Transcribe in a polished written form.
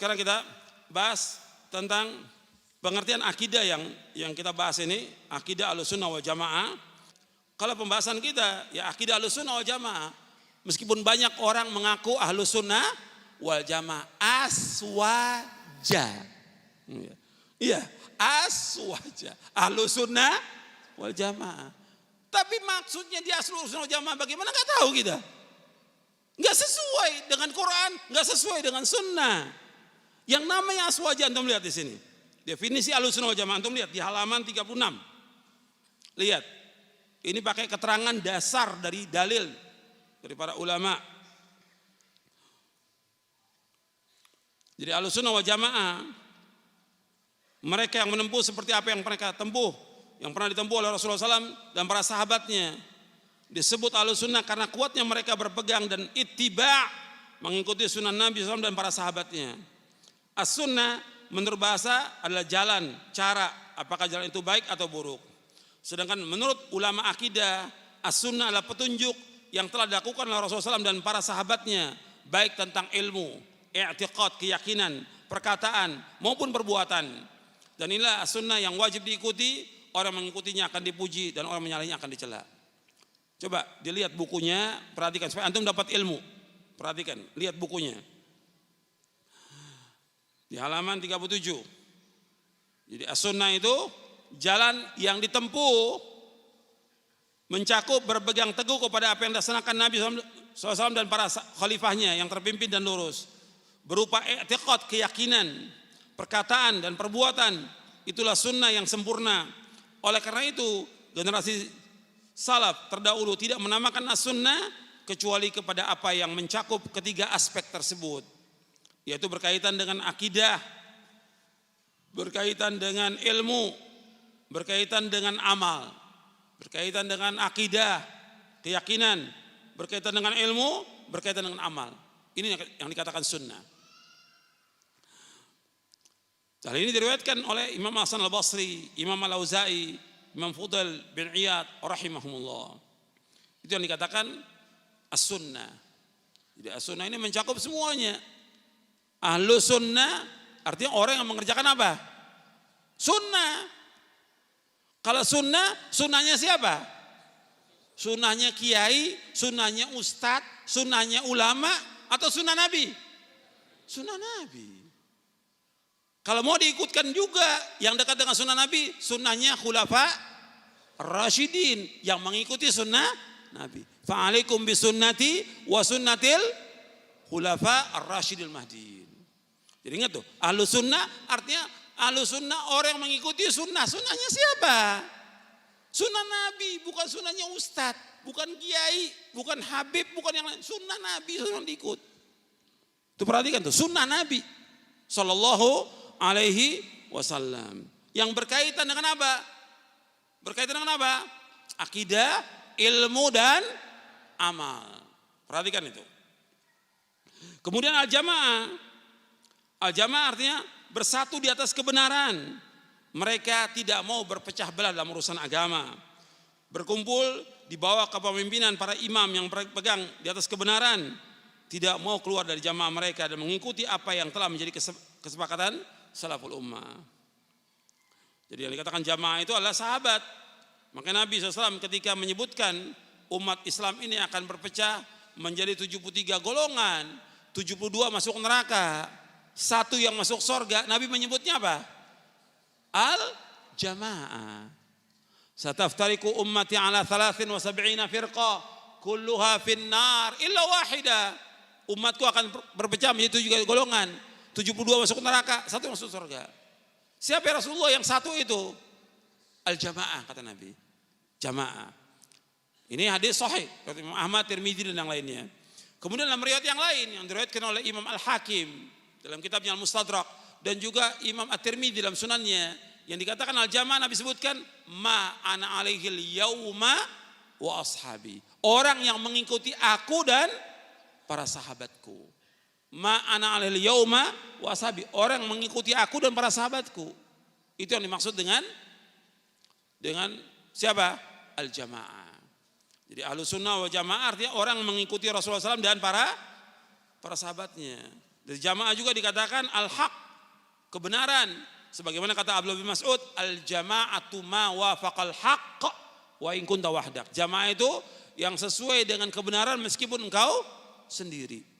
sekarang kita bahas tentang pengertian akidah yang kita bahas ini, akidah Ahlussunnah wal Jamaah. Kalau pembahasan kita ya akidah Ahlussunnah wal Jamaah, meskipun banyak orang mengaku Ahlussunnah wal Jamaah, aswaja. Iya, aswaja. Ahlussunnah wal Jamaah. Tapi maksudnya di Ahlussunnah wal Jamaah bagaimana enggak tahu kita. Enggak sesuai dengan Quran, enggak sesuai dengan sunnah. Yang namanya aswaja antum lihat di sini. Definisi Ahlussunnah wal Jamaah antum lihat di halaman 36. Lihat. Ini pakai keterangan dasar dari dalil dari para ulama. Jadi Ahlussunnah wal Jamaah mereka yang menempuh seperti apa yang mereka tempuh, yang pernah ditempuh oleh Rasulullah SAW dan para sahabatnya. Disebut Ahlussunnah karena kuatnya mereka berpegang dan ittiba' mengikuti sunnah Nabi SAW dan para sahabatnya. As-sunnah menurut bahasa adalah jalan, cara, apakah jalan itu baik atau buruk. Sedangkan menurut ulama akidah, as-sunnah adalah petunjuk yang telah dilakukan oleh Rasulullah SAW dan para sahabatnya, baik tentang ilmu, i'tiqad, keyakinan, perkataan maupun perbuatan. Dan inilah as-sunnah yang wajib diikuti, orang mengikutinya akan dipuji dan orang menyalahinya akan dicela. Coba dilihat bukunya, perhatikan supaya antum dapat ilmu. Perhatikan, lihat bukunya. Di halaman 37. Jadi as-sunnah itu jalan yang ditempuh mencakup berpegang teguh kepada apa yang dilaksanakan Nabi SAW dan para khalifahnya yang terpimpin dan lurus. Berupa i'tiqad, keyakinan, perkataan dan perbuatan. Itulah sunnah yang sempurna. Oleh karena itu generasi salaf terdahulu tidak menamakan as-sunnah kecuali kepada apa yang mencakup ketiga aspek tersebut, yaitu berkaitan dengan akidah, berkaitan dengan ilmu, berkaitan dengan amal, berkaitan dengan akidah, keyakinan, berkaitan dengan ilmu, berkaitan dengan amal. Ini yang dikatakan sunnah. Hal ini diriwayatkan oleh Imam Hasan al-Basri, Imam al-Auza'i, Imam Fudail bin Iyad rahimahumullah. Itu yang dikatakan as-sunnah. Jadi as-sunnah ini mencakup semuanya. Ahlussunnah artinya orang yang mengerjakan apa? Sunnah. Kalau sunnah, sunnahnya siapa? Sunnahnya kiai, sunnahnya ustadz, sunnahnya ulama, atau sunnah Nabi? Sunnah Nabi. Kalau mau diikutkan juga yang dekat dengan sunnah Nabi, sunnahnya khulafa rasyidin yang mengikuti sunnah Nabi. Fa'alaikum bisunnati wa sunnatil khulafa ar-rasyidil mahdiin. Jadi ingat tuh, ahlus sunnah artinya ahlus sunnah orang yang mengikuti sunnah. Sunnahnya siapa? Sunnah Nabi, bukan sunnahnya ustadz, bukan kiai, bukan habib, bukan yang lain. Sunnah Nabi, sunnah diikut. Tuh perhatikan tuh, sunnah Nabi sallallahu alaihi wasallam. Yang berkaitan dengan apa? Berkaitan dengan apa? Akidah, ilmu dan amal. Perhatikan itu. Kemudian al-jamaah. Al-jamaah artinya bersatu di atas kebenaran. Mereka tidak mau berpecah belah dalam urusan agama. Berkumpul di bawah kepemimpinan para imam yang berpegang di atas kebenaran. Tidak mau keluar dari jamaah mereka dan mengikuti apa yang telah menjadi kesepakatan salaful ummah. Jadi yang dikatakan jamaah itu adalah sahabat. Maka Nabi SAW ketika menyebutkan umat Islam ini akan berpecah menjadi 73 golongan, 72 masuk neraka, 1 yang masuk surga, Nabi menyebutnya apa? Al-jamaah. Sataftariku ummati ala 73 firqah, kulluha finnar illa wahidah. Umatku akan berpecah menjadi 7 golongan, 72 masuk neraka, 1 masuk surga. Siapa ya Rasulullah yang 1 itu? Al-jamaah kata Nabi. Jamaah. Ini hadis sahih kata Imam Ahmad, Tirmidzi dan yang lainnya. Kemudian dalam riwayat yang lain yang diriwayatkan oleh Imam Al-Hakim dalam kitabnya Al-Mustadrak dan juga Imam At-Tirmidzi dalam sunannya yang dikatakan al-jamaah, Nabi sebutkan ma ana alaihil yauma wa ashabi. Orang yang mengikuti aku dan para sahabatku. Ma ana alaihil yauma wa ashabi. Orang yang mengikuti aku dan para sahabatku. Itu yang dimaksud dengan siapa? Al-jamaah. Jadi Ahlus Sunnah wal Jamaah artinya orang mengikuti Rasulullah SAW dan para sahabatnya. Dari jamaah juga dikatakan al-haq, kebenaran. Sebagaimana kata Abdullah bin Mas'ud, al-jama'atu ma wafaqal haqq wa in kunta wahdak. Jamaah itu yang sesuai dengan kebenaran meskipun engkau sendiri.